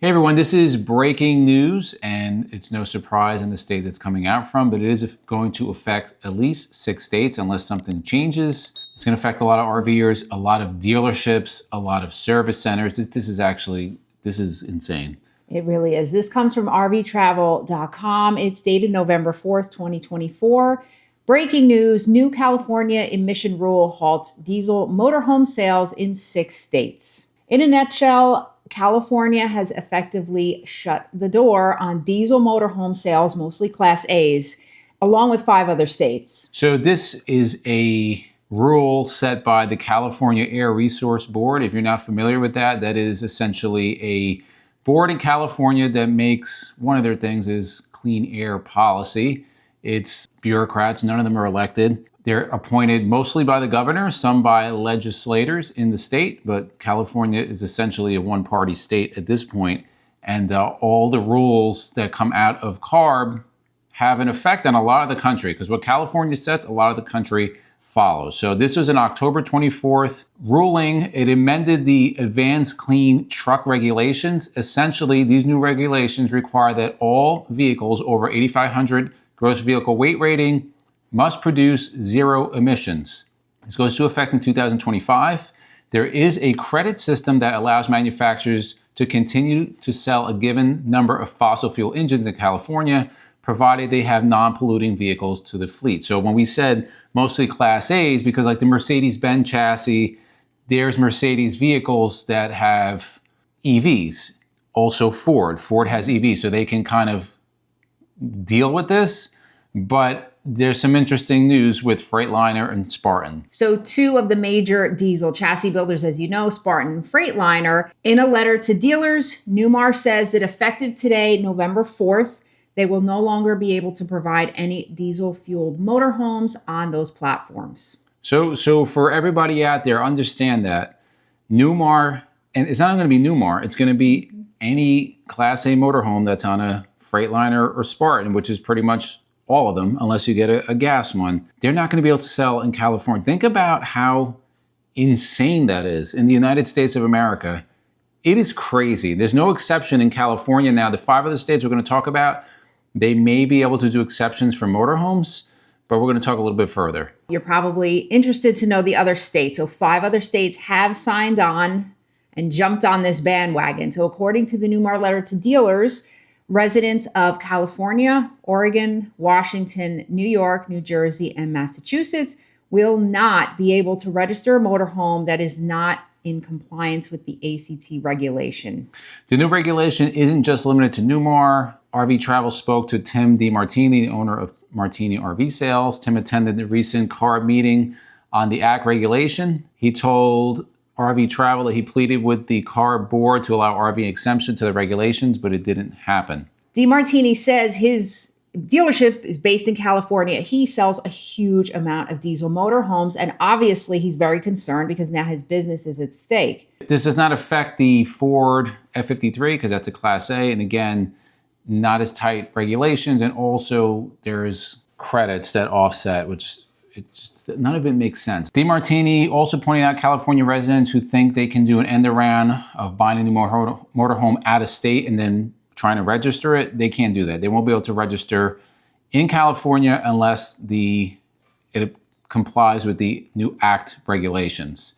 Hey everyone, this is breaking news, and it's no surprise in the state that's coming out from, but it is going to affect at least 6 states unless something changes. It's going to affect a lot of RVers, a lot of dealerships, a lot of service centers. This is insane. It really is. This comes from RVtravel.com. It's dated November 4th, 2024. Breaking news, new California emission rule halts diesel motorhome sales in 6 states. In a nutshell, California has effectively shut the door on diesel motorhome sales, mostly Class A's, along with 5 other states. So this is a rule set by the California Air Resource Board. If you're not familiar with that, that is essentially a board in California that makes, one of their things is clean air policy. It's bureaucrats, none of them are elected. They're appointed mostly by the governor, some by legislators in the state, but California is essentially a one-party state at this point. And all the rules that come out of CARB have an effect on a lot of the country, because what California sets, a lot of the country follows. So this was an October 24th ruling. It amended the Advanced Clean Truck Regulations. Essentially, these new regulations require that all vehicles over 8,500 gross vehicle weight rating must produce 0 emissions. This goes into effect in 2025. There is a credit system that allows manufacturers to continue to sell a given number of fossil fuel engines in California, provided they have non-polluting vehicles to the fleet. So when we said mostly Class A's, because like the Mercedes-Benz chassis, there's Mercedes vehicles that have EVs. Also Ford has EVs, so they can kind of deal with this. But there's some interesting news with Freightliner and Spartan. So 2 of the major diesel chassis builders, as you know, Spartan and Freightliner, in a letter to dealers, Newmar says that effective today, November 4th, they will no longer be able to provide any diesel-fueled motorhomes on those platforms. So for everybody out there, understand that Newmar, and it's not going to be Newmar, it's going to be any Class A motorhome that's on a Freightliner or Spartan, which is pretty much all of them, unless you get a gas one. They're not going to be able to sell in California. Think about how insane that is in the United States of America. It is crazy. There's no exception in California now. The 5 other states we're going to talk about, they may be able to do exceptions for motorhomes, but we're going to talk a little bit further. You're probably interested to know the other states. So 5 other states have signed on and jumped on this bandwagon. So according to the Newmar letter to dealers, residents of California, Oregon, Washington, New York, New Jersey, and Massachusetts will not be able to register a motorhome that is not in compliance with the ACT regulation. The new regulation isn't just limited to Newmar. RV Travel spoke to Tim DiMartini, the owner of Martini RV Sales. Tim attended the recent CARB meeting on the ACT regulation. He told RV Travel that he pleaded with the CARB board to allow RV exemption to the regulations, but it didn't happen. DiMartini says his dealership is based in California. He sells a huge amount of diesel motorhomes, and obviously he's very concerned because now his business is at stake. This does not affect the Ford F-53 because that's a Class A, and again, not as tight regulations, and also there's credits that offset, which none of it makes sense. DiMartini also pointed out California residents who think they can do an end around of buying a new motorhome out of state and then trying to register it. They can't do that. They won't be able to register in California unless it complies with the new ACT regulations.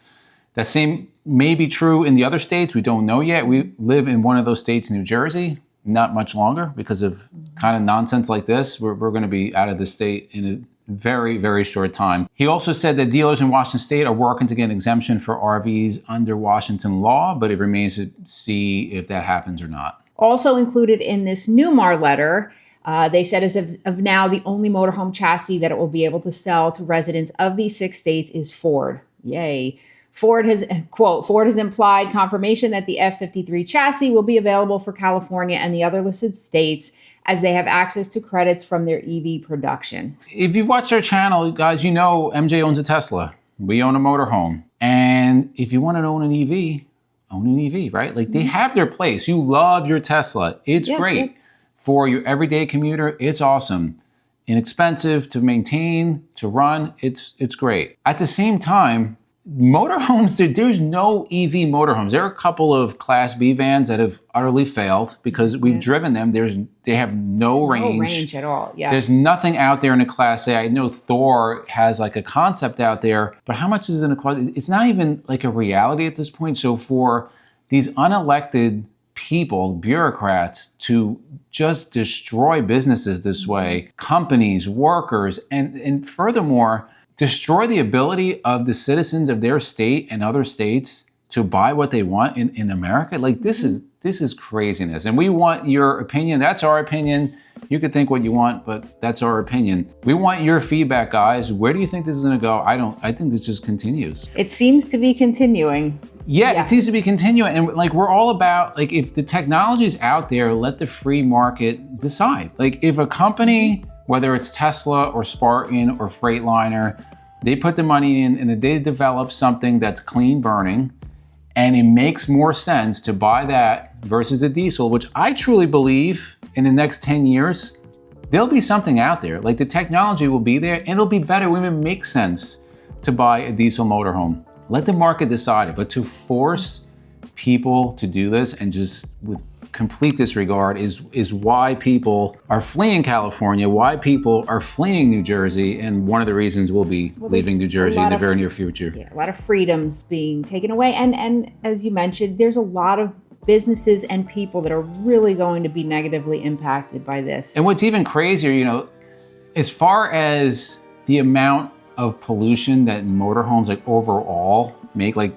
That same may be true in the other states. We don't know yet. We live in one of those states, New Jersey, not much longer because of kind of nonsense like this. We're going to be out of the state in a very, very short time. He also said that dealers in Washington State are working to get an exemption for RVs under Washington law, but it remains to see if that happens or not. Also included in this Newmar letter, they said as of now, the only motorhome chassis that it will be able to sell to residents of these 6 states is Ford. Yay. Ford has, quote, Ford has implied confirmation that the F-53 chassis will be available for California and the other listed states as they have access to credits from their EV production. If you've watched our channel, guys, you know MJ owns a Tesla. We own a motorhome. And if you want to own an EV, right? Like they have their place. You love your Tesla. It's great. For your everyday commuter, it's awesome. Inexpensive to maintain, to run, it's great. At the same time, motorhomes, there's no EV motorhomes. There are a couple of Class B vans that have utterly failed because we've driven them. They have no range. No range at all. Yeah. There's nothing out there in a Class A. I know Thor has like a concept out there, but how much is it going to cost? It's not even like a reality at this point. So for these unelected people, bureaucrats, to just destroy businesses this way, companies, workers, and furthermore, destroy the ability of the citizens of their state and other states to buy what they want in America. Like this is craziness. And we want your opinion. That's our opinion. You could think what you want, but that's our opinion. We want your feedback, guys. Where do you think this is gonna go? I think this just continues. It seems to be continuing. Yeah, it seems to be continuing. And like, we're all about, like, if the technology is out there, let the free market decide. Like if a company, whether it's Tesla or Spartan or Freightliner, they put the money in and they develop something that's clean burning, and it makes more sense to buy that versus a diesel, which I truly believe in the next 10 years, there'll be something out there. Like the technology will be there and it'll be better. It will even make sense to buy a diesel motorhome. Let the market decide it, but to force people to do this and just with complete disregard is why people are fleeing California, why people are fleeing New Jersey, and one of the reasons we'll be leaving New Jersey in the very near future. Yeah, a lot of freedoms being taken away, and as you mentioned, there's a lot of businesses and people that are really going to be negatively impacted by this. And what's even crazier, you know, as far as the amount of pollution that motorhomes like overall make, like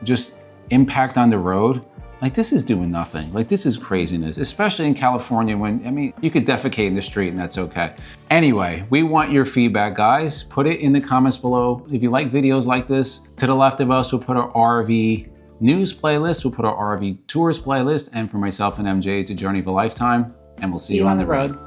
just impact on the road, like this is doing nothing. Like this is craziness, especially in California when, I mean, you could defecate in the street and that's okay. Anyway, we want your feedback, guys. Put it in the comments below. If you like videos like this, to the left of us, we'll put our RV news playlist, we'll put our RV tours playlist, and for myself and MJ, it's a journey of a lifetime, and we'll see you on the road.